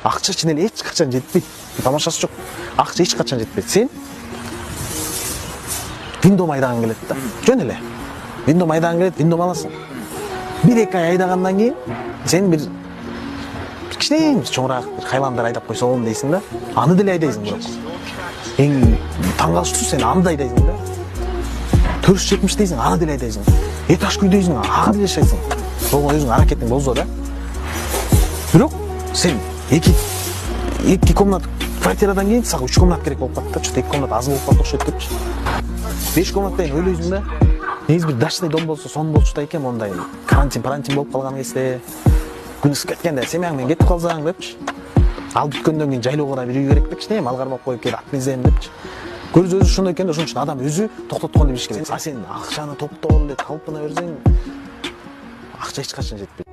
Акча чын эле эч качан жетпейт. Тамашасы жок. Акча эч качан жетпейт. Сен Виндом айдаган келет да. Жөн эле. Виндом айдаган келет, виндом аласың. 1-2 ай айдагандан кийин сен бир кичинекей чоңураак бир хайландар айдап койсом дейсиң да. Аны деле айдайсың бирок. Эң таң калыштуу сен аны да айдайсың да. 470 дейсиң, аны деле айдайсың. Этаж күй дейсиң, ага деле жашайсың. Ошого өзүң аракетиң болсо да. Бирок сен эки комнат квартирадан кийин сага 3 комнат керек болуп калат да. Чөт 2 комнат аз болуп калды окшойт депчи. 5 комнаттан ойлойсуң да. Негизи бир дачный дом болсо сонун болчу да экен, мондай карантин болуп калган кезде күн ысык кеткенде семьяң менен кетип калсаң депчи. Ал бүткөндөн кийин жайлоого да бир үй керек да, кичине мал кармап коюп келип ат минзем депчи. Көрүз өзү ошондой экен да, ошон үчүн адам өзү токтотконду билиш керек. А сен акчаны топтоп эле калпына берсең, акча эч качан жетпейт.